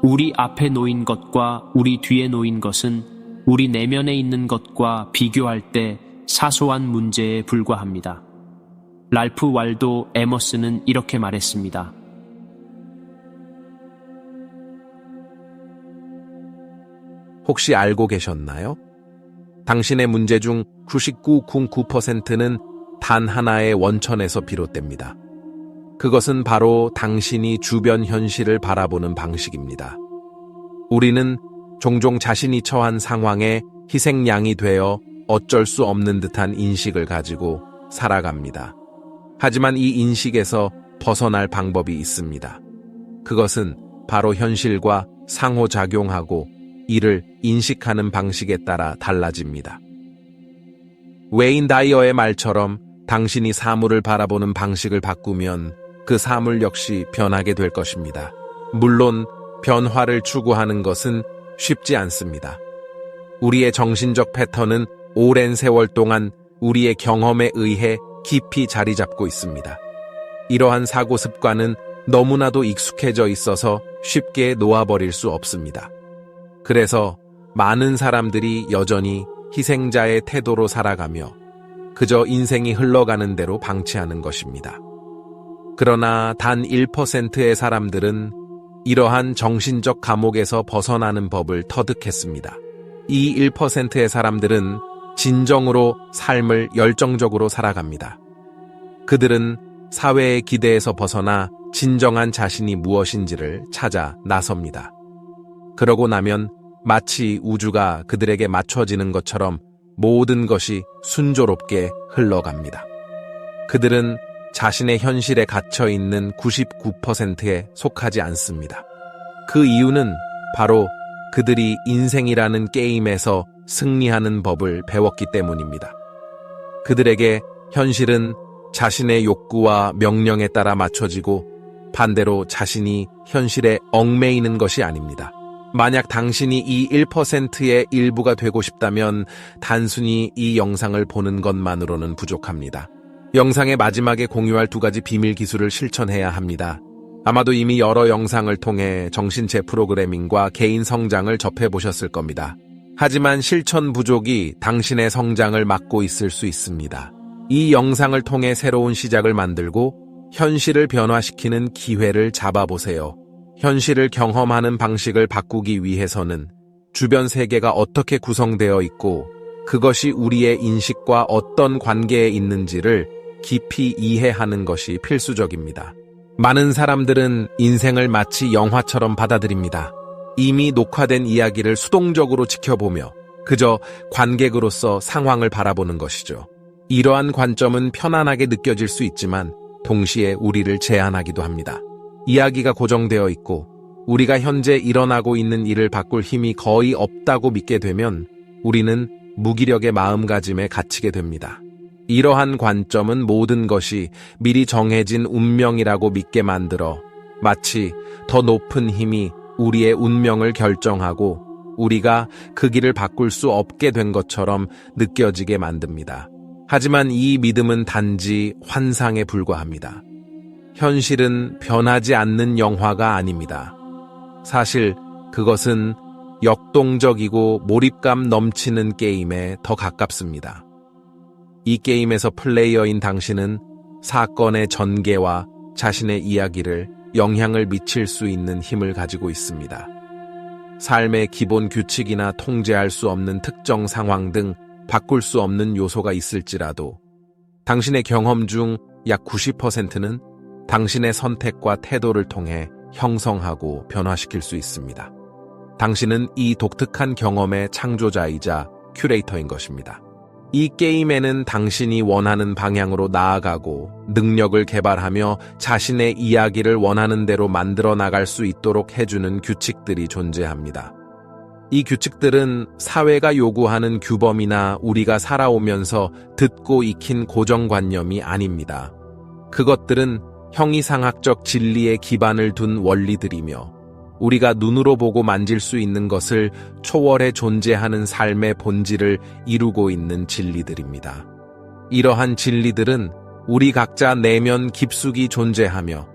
우리 앞에 놓인 것과 우리 뒤에 놓인 것은 우리 내면에 있는 것과 비교할 때 사소한 문제에 불과합니다. 랄프 waldo 에머스는 이렇게 말했습니다. 혹시 알고 계셨나요? 당신의 문제 중 99.9%는 단 하나의 원천에서 비롯됩니다. 그것은 바로 당신이 주변 현실을 바라보는 방식입니다. 우리는 종종 자신이 처한 상황에 희생양이 되어 어쩔 수 없는 듯한 인식을 가지고 살아갑니다. 하지만 이 인식에서 벗어날 방법이 있습니다. 그것은 바로 현실과 상호작용하고 이를 인식하는 방식에 따라 달라집니다. 웨인 다이어의 말처럼 당신이 사물을 바라보는 방식을 바꾸면 그 사물 역시 변하게 될 것입니다. 물론 변화를 추구하는 것은 쉽지 않습니다. 우리의 정신적 패턴은 오랜 세월 동안 우리의 경험에 의해 깊이 자리 잡고 있습니다. 이러한 사고 습관은 너무나도 익숙해져 있어서 쉽게 놓아버릴 수 없습니다. 그래서 많은 사람들이 여전히 희생자의 태도로 살아가며 그저 인생이 흘러가는 대로 방치하는 것입니다. 그러나 단 1%의 사람들은 이러한 정신적 감옥에서 벗어나는 법을 터득했습니다. 이 1%의 사람들은 진정으로 삶을 열정적으로 살아갑니다. 그들은 사회의 기대에서 벗어나 진정한 자신이 무엇인지를 찾아 나섭니다. 그러고 나면 마치 우주가 그들에게 맞춰지는 것처럼 모든 것이 순조롭게 흘러갑니다. 그들은 자신의 현실에 갇혀 있는 99%에 속하지 않습니다. 그 이유는 바로 그들이 인생이라는 게임에서 승리하는 법을 배웠기 때문입니다. 그들에게 현실은 자신의 욕구와 명령에 따라 맞춰지고 반대로 자신이 현실에 얽매이는 것이 아닙니다. 만약 당신이 이 1%의 일부가 되고 싶다면 단순히 이 영상을 보는 것만으로는 부족합니다. 영상의 마지막에 공유할 2가지 비밀 기술을 실천해야 합니다. 아마도 이미 여러 영상을 통해 정신체 프로그래밍과 개인 성장을 접해보셨을 겁니다. 하지만 실천 부족이 당신의 성장을 막고 있을 수 있습니다. 이 영상을 통해 새로운 시작을 만들고 현실을 변화시키는 기회를 잡아보세요. 현실을 경험하는 방식을 바꾸기 위해서는 주변 세계가 어떻게 구성되어 있고 그것이 우리의 인식과 어떤 관계에 있는지를 깊이 이해하는 것이 필수적입니다. 많은 사람들은 인생을 마치 영화처럼 받아들입니다. 이미 녹화된 이야기를 수동적으로 지켜보며 그저 관객으로서 상황을 바라보는 것이죠. 이러한 관점은 편안하게 느껴질 수 있지만 동시에 우리를 제한하기도 합니다. 이야기가 고정되어 있고 우리가 현재 일어나고 있는 일을 바꿀 힘이 거의 없다고 믿게 되면 우리는 무기력의 마음가짐에 갇히게 됩니다. 이러한 관점은 모든 것이 미리 정해진 운명이라고 믿게 만들어 마치 더 높은 힘이 우리의 운명을 결정하고 우리가 그 길을 바꿀 수 없게 된 것처럼 느껴지게 만듭니다. 하지만 이 믿음은 단지 환상에 불과합니다. 현실은 변하지 않는 영화가 아닙니다. 사실 그것은 역동적이고 몰입감 넘치는 게임에 더 가깝습니다. 이 게임에서 플레이어인 당신은 사건의 전개와 자신의 이야기를 영향을 미칠 수 있는 힘을 가지고 있습니다. 삶의 기본 규칙이나 통제할 수 없는 특정 상황 등 바꿀 수 없는 요소가 있을지라도 당신의 경험 중 약 90%는 당신의 선택과 태도를 통해 형성하고 변화시킬 수 있습니다. 당신은 이 독특한 경험의 창조자이자 큐레이터인 것입니다. 이 게임에는 당신이 원하는 방향으로 나아가고 능력을 개발하며 자신의 이야기를 원하는 대로 만들어 나갈 수 있도록 해주는 규칙들이 존재합니다. 이 규칙들은 사회가 요구하는 규범이나 우리가 살아오면서 듣고 익힌 고정관념이 아닙니다. 그것들은 형이상학적 진리에 기반을 둔 원리들이며 우리가 눈으로 보고 만질 수 있는 것을 초월해 존재하는 삶의 본질을 이루고 있는 진리들입니다. 이러한 진리들은 우리 각자 내면 깊숙이 존재하며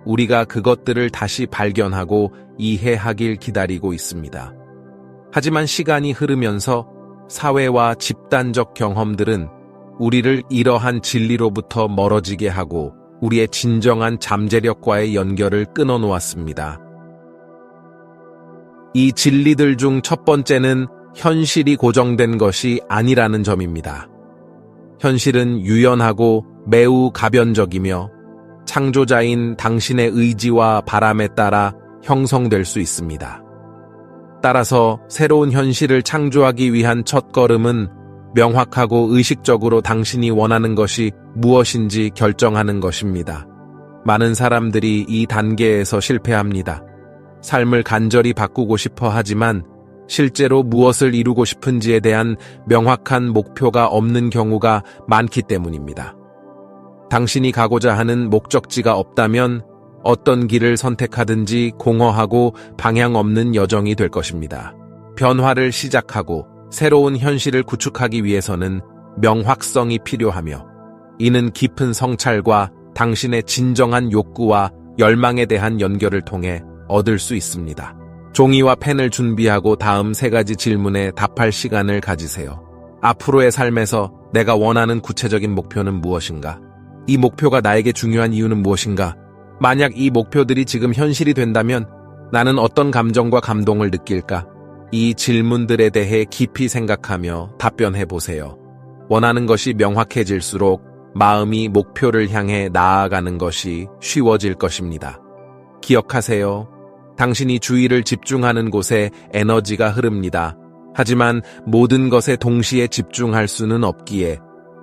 우리가 그것들을 다시 발견하고 이해하길 기다리고 있습니다. 하지만 시간이 흐르면서 사회와 집단적 경험들은 우리를 이러한 진리로부터 멀어지게 하고 우리의 진정한 잠재력과의 연결을 끊어놓았습니다. 이 진리들 중 첫 번째는 현실이 고정된 것이 아니라는 점입니다. 현실은 유연하고 매우 가변적이며 창조자인 당신의 의지와 바람에 따라 형성될 수 있습니다. 따라서 새로운 현실을 창조하기 위한 첫걸음은 명확하고 의식적으로 당신이 원하는 것이 무엇인지 결정하는 것입니다. 많은 사람들이 이 단계에서 실패합니다. 삶을 간절히 바꾸고 싶어 하지만 실제로 무엇을 이루고 싶은지에 대한 명확한 목표가 없는 경우가 많기 때문입니다. 당신이 가고자 하는 목적지가 없다면 어떤 길을 선택하든지 공허하고 방향 없는 여정이 될 것입니다. 변화를 시작하고 새로운 현실을 구축하기 위해서는 명확성이 필요하며 이는 깊은 성찰과 당신의 진정한 욕구와 열망에 대한 연결을 통해 얻을 수 있습니다. 종이와 펜을 준비하고 다음 3가지 질문에 답할 시간을 가지세요. 앞으로의 삶에서 내가 원하는 구체적인 목표는 무엇인가? 이 목표가 나에게 중요한 이유는 무엇인가? 만약 이 목표들이 지금 현실이 된다면 나는 어떤 감정과 감동을 느낄까? 이 질문들에 대해 깊이 생각하며 답변해 보세요. 원하는 것이 명확해질수록 마음이 목표를 향해 나아가는 것이 쉬워질 것입니다. 기억하세요. 당신이 주의를 집중하는 곳에 에너지가 흐릅니다. 하지만 모든 것에 동시에 집중할 수는 없기에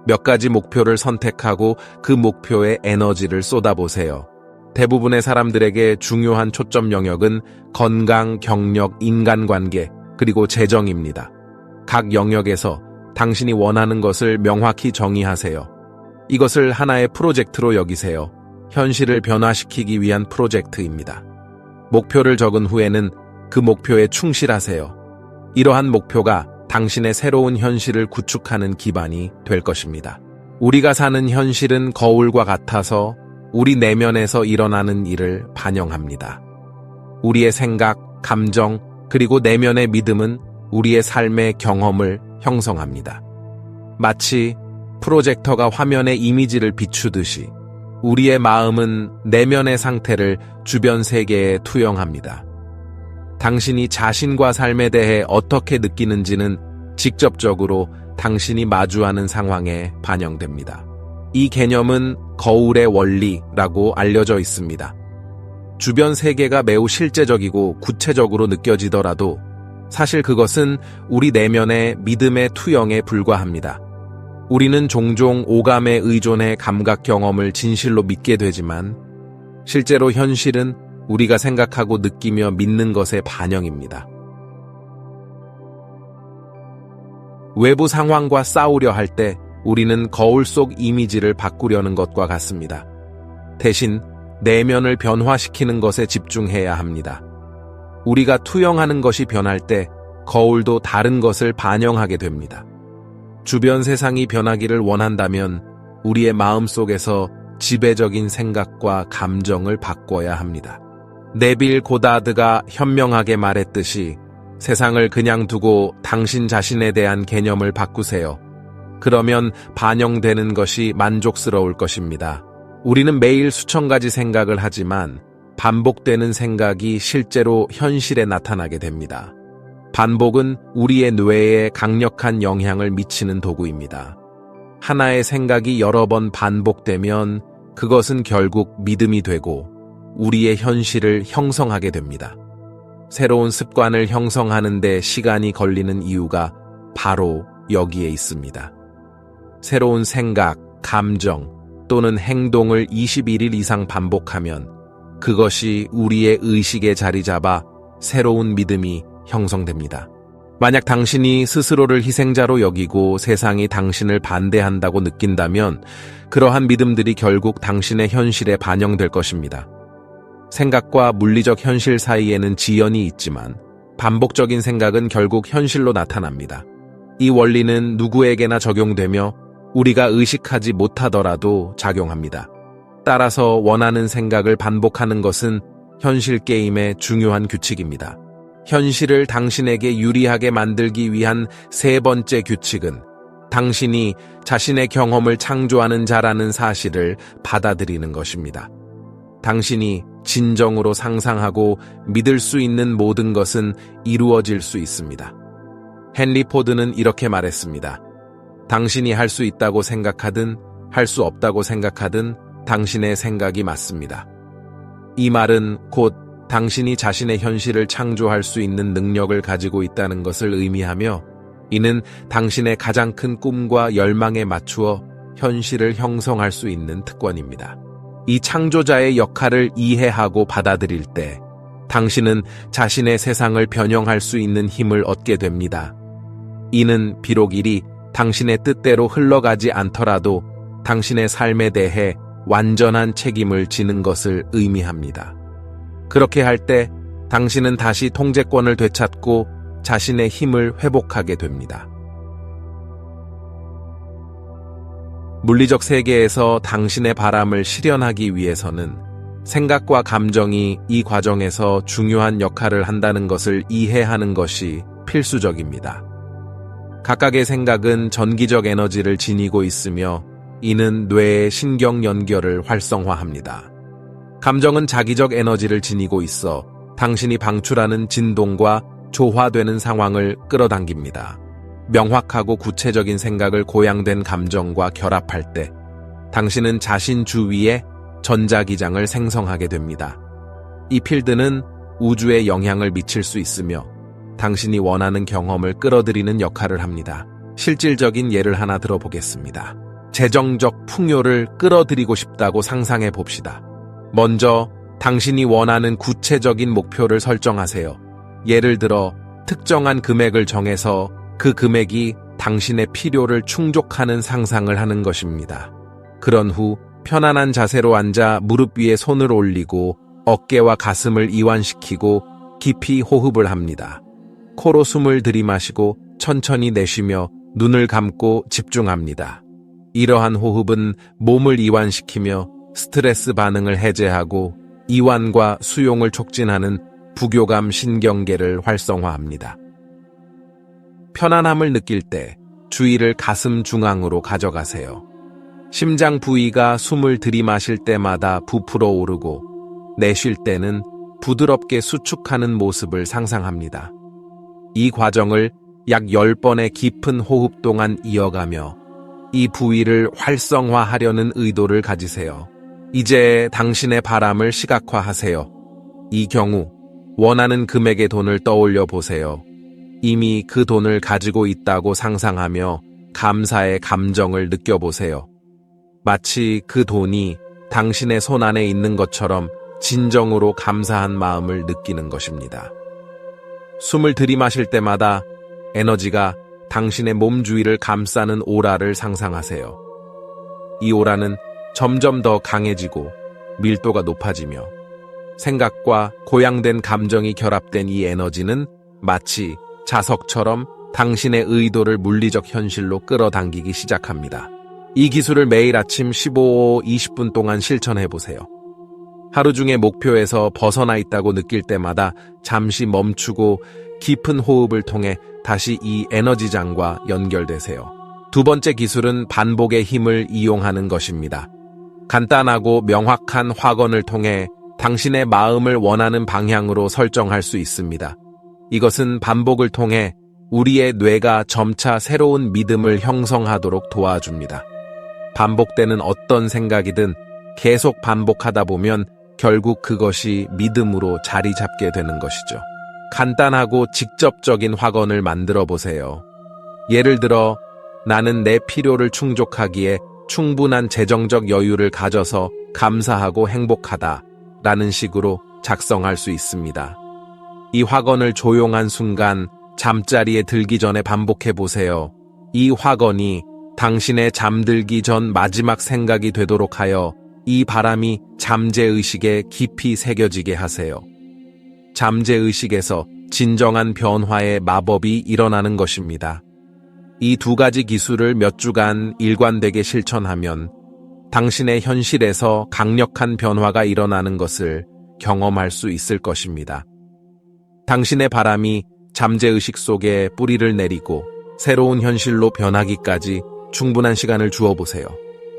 몇 가지 목표를 선택하고 그 목표에 에너지를 쏟아보세요. 대부분의 사람들에게 중요한 초점 영역은 건강, 경력, 인간관계, 그리고 재정입니다. 각 영역에서 당신이 원하는 것을 명확히 정의하세요. 이것을 하나의 프로젝트로 여기세요. 현실을 변화시키기 위한 프로젝트입니다. 목표를 적은 후에는 그 목표에 충실하세요. 이러한 목표가 당신의 새로운 현실을 구축하는 기반이 될 것입니다. 우리가 사는 현실은 거울과 같아서 우리 내면에서 일어나는 일을 반영합니다. 우리의 생각, 감정, 그리고 내면의 믿음은 우리의 삶의 경험을 형성합니다. 마치 프로젝터가 화면에 이미지를 비추듯이 우리의 마음은 내면의 상태를 주변 세계에 투영합니다. 당신이 자신과 삶에 대해 어떻게 느끼는지는 직접적으로 당신이 마주하는 상황에 반영됩니다. 이 개념은 거울의 원리라고 알려져 있습니다. 주변 세계가 매우 실제적이고 구체적으로 느껴지더라도 사실 그것은 우리 내면의 믿음의 투영에 불과합니다. 우리는 종종 오감에 의존해 감각 경험을 진실로 믿게 되지만 실제로 현실은 우리가 생각하고 느끼며 믿는 것의 반영입니다. 외부 상황과 싸우려 할 때 우리는 거울 속 이미지를 바꾸려는 것과 같습니다. 대신 내면을 변화시키는 것에 집중해야 합니다. 우리가 투영하는 것이 변할 때 거울도 다른 것을 반영하게 됩니다. 주변 세상이 변하기를 원한다면 우리의 마음 속에서 지배적인 생각과 감정을 바꿔야 합니다. 네빌 고다드가 현명하게 말했듯이 세상을 그냥 두고 당신 자신에 대한 개념을 바꾸세요. 그러면 반영되는 것이 만족스러울 것입니다. 우리는 매일 수천 가지 생각을 하지만 반복되는 생각이 실제로 현실에 나타나게 됩니다. 반복은 우리의 뇌에 강력한 영향을 미치는 도구입니다. 하나의 생각이 여러 번 반복되면 그것은 결국 믿음이 되고 우리의 현실을 형성하게 됩니다. 새로운 습관을 형성하는 데 시간이 걸리는 이유가 바로 여기에 있습니다. 새로운 생각, 감정 또는 행동을 21일 이상 반복하면 그것이 우리의 의식에 자리 잡아 새로운 믿음이 형성됩니다. 만약 당신이 스스로를 희생자로 여기고 세상이 당신을 반대한다고 느낀다면 그러한 믿음들이 결국 당신의 현실에 반영될 것입니다. 생각과 물리적 현실 사이에는 지연이 있지만 반복적인 생각은 결국 현실로 나타납니다. 이 원리는 누구에게나 적용되며 우리가 의식하지 못하더라도 작용합니다. 따라서 원하는 생각을 반복하는 것은 현실 게임의 중요한 규칙입니다. 현실을 당신에게 유리하게 만들기 위한 세 번째 규칙은 당신이 자신의 경험을 창조하는 자라는 사실을 받아들이는 것입니다. 당신이 진정으로 상상하고 믿을 수 있는 모든 것은 이루어질 수 있습니다. 헨리 포드는 이렇게 말했습니다. 당신이 할 수 있다고 생각하든 할 수 없다고 생각하든 당신의 생각이 맞습니다. 이 말은 곧 당신이 자신의 현실을 창조할 수 있는 능력을 가지고 있다는 것을 의미하며 이는 당신의 가장 큰 꿈과 열망에 맞추어 현실을 형성할 수 있는 특권입니다. 이 창조자의 역할을 이해하고 받아들일 때 당신은 자신의 세상을 변형할 수 있는 힘을 얻게 됩니다. 이는 비록 일이 당신의 뜻대로 흘러가지 않더라도 당신의 삶에 대해 완전한 책임을 지는 것을 의미합니다. 그렇게 할 때 당신은 다시 통제권을 되찾고 자신의 힘을 회복하게 됩니다. 물리적 세계에서 당신의 바람을 실현하기 위해서는 생각과 감정이 이 과정에서 중요한 역할을 한다는 것을 이해하는 것이 필수적입니다. 각각의 생각은 전기적 에너지를 지니고 있으며 이는 뇌의 신경 연결을 활성화합니다. 감정은 자기적 에너지를 지니고 있어 당신이 방출하는 진동과 조화되는 상황을 끌어당깁니다. 명확하고 구체적인 생각을 고양된 감정과 결합할 때 당신은 자신 주위에 전자기장을 생성하게 됩니다. 이 필드는 우주에 영향을 미칠 수 있으며 당신이 원하는 경험을 끌어들이는 역할을 합니다. 실질적인 예를 하나 들어보겠습니다. 재정적 풍요를 끌어들이고 싶다고 상상해 봅시다. 먼저 당신이 원하는 구체적인 목표를 설정하세요. 예를 들어 특정한 금액을 정해서 그 금액이 당신의 필요를 충족하는 상상을 하는 것입니다. 그런 후 편안한 자세로 앉아 무릎 위에 손을 올리고 어깨와 가슴을 이완시키고 깊이 호흡을 합니다. 코로 숨을 들이마시고 천천히 내쉬며 눈을 감고 집중합니다. 이러한 호흡은 몸을 이완시키며 스트레스 반응을 해제하고 이완과 수용을 촉진하는 부교감 신경계를 활성화합니다. 편안함을 느낄 때 주의를 가슴 중앙으로 가져가세요. 심장 부위가 숨을 들이마실 때마다 부풀어 오르고 내쉴 때는 부드럽게 수축하는 모습을 상상합니다. 이 과정을 약 10번의 깊은 호흡 동안 이어가며 이 부위를 활성화하려는 의도를 가지세요. 이제 당신의 바람을 시각화하세요. 이 경우 원하는 금액의 돈을 떠올려 보세요. 이미 그 돈을 가지고 있다고 상상하며 감사의 감정을 느껴보세요. 마치 그 돈이 당신의 손 안에 있는 것처럼 진정으로 감사한 마음을 느끼는 것입니다. 숨을 들이마실 때마다 에너지가 당신의 몸 주위를 감싸는 오라를 상상하세요. 이 오라는 점점 더 강해지고 밀도가 높아지며 생각과 고양된 감정이 결합된 이 에너지는 마치 자석처럼 당신의 의도를 물리적 현실로 끌어당기기 시작합니다. 이 기술을 매일 아침 15-20분 동안 실천해보세요. 하루 중에 목표에서 벗어나 있다고 느낄 때마다 잠시 멈추고 깊은 호흡을 통해 다시 이 에너지장과 연결되세요. 두 번째 기술은 반복의 힘을 이용하는 것입니다. 간단하고 명확한 확언을 통해 당신의 마음을 원하는 방향으로 설정할 수 있습니다. 이것은 반복을 통해 우리의 뇌가 점차 새로운 믿음을 형성하도록 도와줍니다. 반복되는 어떤 생각이든 계속 반복하다 보면 결국 그것이 믿음으로 자리 잡게 되는 것이죠. 간단하고 직접적인 확언을 만들어 보세요. 예를 들어, 나는 내 필요를 충족하기에 충분한 재정적 여유를 가져서 감사하고 행복하다 라는 식으로 작성할 수 있습니다. 이 확언을 조용한 순간 잠자리에 들기 전에 반복해 보세요. 이 확언이 당신의 잠들기 전 마지막 생각이 되도록 하여 이 바람이 잠재의식에 깊이 새겨지게 하세요. 잠재의식에서 진정한 변화의 마법이 일어나는 것입니다. 이 두 가지 기술을 몇 주간 일관되게 실천하면 당신의 현실에서 강력한 변화가 일어나는 것을 경험할 수 있을 것입니다. 당신의 바람이 잠재의식 속에 뿌리를 내리고 새로운 현실로 변하기까지 충분한 시간을 주어보세요.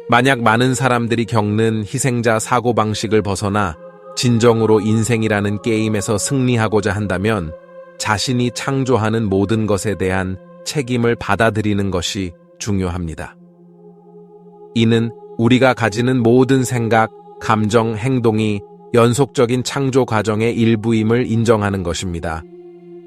만약 많은 사람들이 겪는 희생자 사고방식을 벗어나 진정으로 인생이라는 게임에서 승리하고자 한다면 자신이 창조하는 모든 것에 대한 책임을 받아들이는 것이 중요합니다. 이는 우리가 가지는 모든 생각, 감정, 행동이 연속적인 창조 과정의 일부임을 인정하는 것입니다.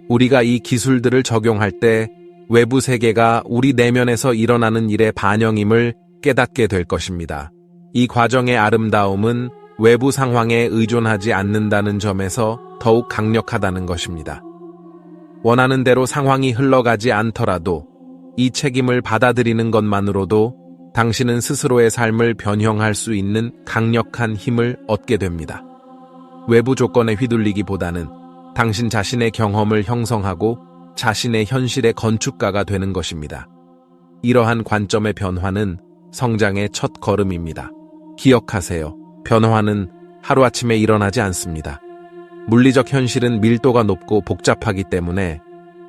우리가 이 기술들을 적용할 때 외부 세계가 우리 내면에서 일어나는 일의 반영임을 깨닫게 될 것입니다. 이 과정의 아름다움은 외부 상황에 의존하지 않는다는 점에서 더욱 강력하다는 것입니다. 원하는 대로 상황이 흘러가지 않더라도 이 책임을 받아들이는 것만으로도 당신은 스스로의 삶을 변형할 수 있는 강력한 힘을 얻게 됩니다. 외부 조건에 휘둘리기보다는 당신 자신의 경험을 형성하고 자신의 현실의 건축가가 되는 것입니다. 이러한 관점의 변화는 성장의 첫 걸음입니다. 기억하세요. 변화는 하루아침에 일어나지 않습니다. 물리적 현실은 밀도가 높고 복잡하기 때문에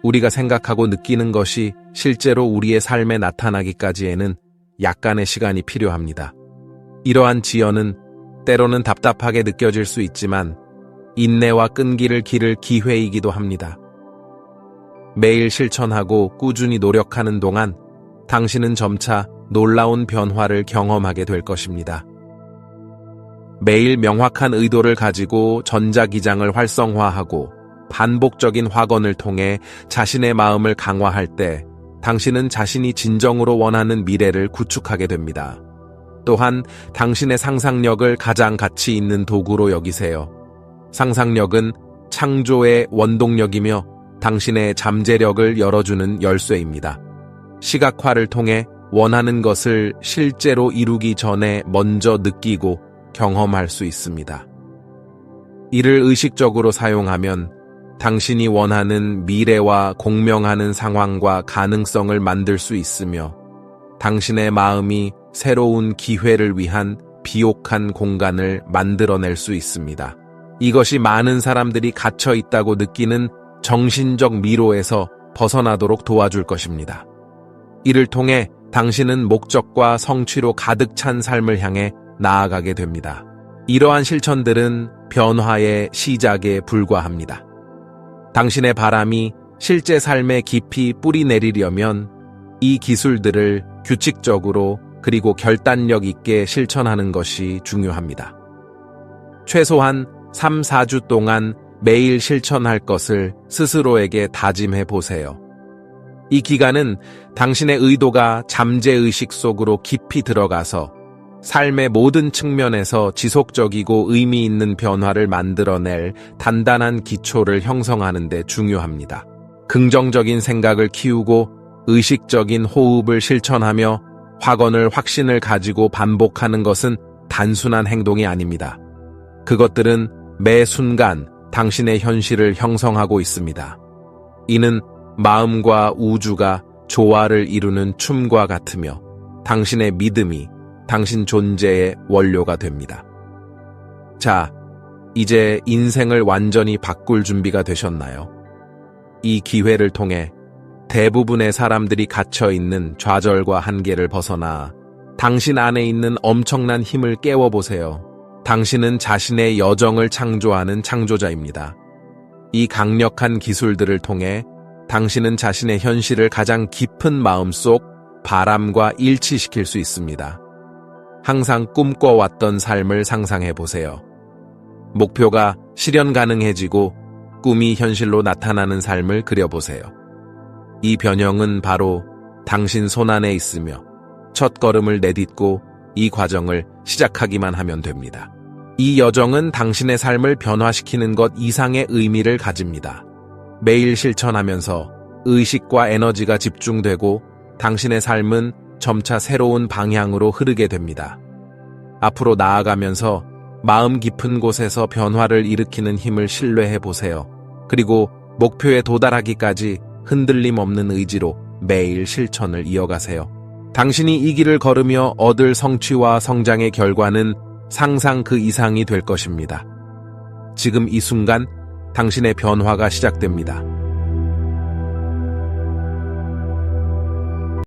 우리가 생각하고 느끼는 것이 실제로 우리의 삶에 나타나기까지에는 약간의 시간이 필요합니다. 이러한 지연은 때로는 답답하게 느껴질 수 있지만 인내와 끈기를 기를 기회이기도 합니다. 매일 실천하고 꾸준히 노력하는 동안 당신은 점차 놀라운 변화를 경험하게 될 것입니다. 매일 명확한 의도를 가지고 전자기장을 활성화하고 반복적인 확언을 통해 자신의 마음을 강화할 때 당신은 자신이 진정으로 원하는 미래를 구축하게 됩니다. 또한 당신의 상상력을 가장 가치 있는 도구로 여기세요. 상상력은 창조의 원동력이며 당신의 잠재력을 열어주는 열쇠입니다. 시각화를 통해 원하는 것을 실제로 이루기 전에 먼저 느끼고 경험할 수 있습니다. 이를 의식적으로 사용하면 당신이 원하는 미래와 공명하는 상황과 가능성을 만들 수 있으며 당신의 마음이 새로운 기회를 위한 비옥한 공간을 만들어낼 수 있습니다. 이것이 많은 사람들이 갇혀 있다고 느끼는 정신적 미로에서 벗어나도록 도와줄 것입니다. 이를 통해 당신은 목적과 성취로 가득 찬 삶을 향해 나아가게 됩니다. 이러한 실천들은 변화의 시작에 불과합니다. 당신의 바람이 실제 삶에 깊이 뿌리 내리려면 이 기술들을 규칙적으로 그리고 결단력 있게 실천하는 것이 중요합니다. 최소한 3, 4주 동안 매일 실천할 것을 스스로에게 다짐해 보세요. 이 기간은 당신의 의도가 잠재의식 속으로 깊이 들어가서 삶의 모든 측면에서 지속적이고 의미 있는 변화를 만들어낼 단단한 기초를 형성하는 데 중요합니다. 긍정적인 생각을 키우고 의식적인 호흡을 실천하며 확신을 가지고 반복하는 것은 단순한 행동이 아닙니다. 그것들은 매 순간 당신의 현실을 형성하고 있습니다. 이는 마음과 우주가 조화를 이루는 춤과 같으며 당신의 믿음이 당신 존재의 원료가 됩니다. 자, 이제 인생을 완전히 바꿀 준비가 되셨나요? 이 기회를 통해 대부분의 사람들이 갇혀있는 좌절과 한계를 벗어나 당신 안에 있는 엄청난 힘을 깨워보세요. 당신은 자신의 여정을 창조하는 창조자입니다. 이 강력한 기술들을 통해 당신은 자신의 현실을 가장 깊은 마음속 바람과 일치시킬 수 있습니다. 항상 꿈꿔왔던 삶을 상상해 보세요. 목표가 실현 가능해지고 꿈이 현실로 나타나는 삶을 그려보세요. 이 변형은 바로 당신 손안에 있으며 첫 걸음을 내딛고 이 과정을 시작하기만 하면 됩니다. 이 여정은 당신의 삶을 변화시키는 것 이상의 의미를 가집니다. 매일 실천하면서 의식과 에너지가 집중되고 당신의 삶은 점차 새로운 방향으로 흐르게 됩니다. 앞으로 나아가면서 마음 깊은 곳에서 변화를 일으키는 힘을 신뢰해 보세요. 그리고 목표에 도달하기까지 흔들림 없는 의지로 매일 실천을 이어가세요. 당신이 이 길을 걸으며 얻을 성취와 성장의 결과는 상상 그 이상이 될 것입니다. 지금 이 순간 당신의 변화가 시작됩니다.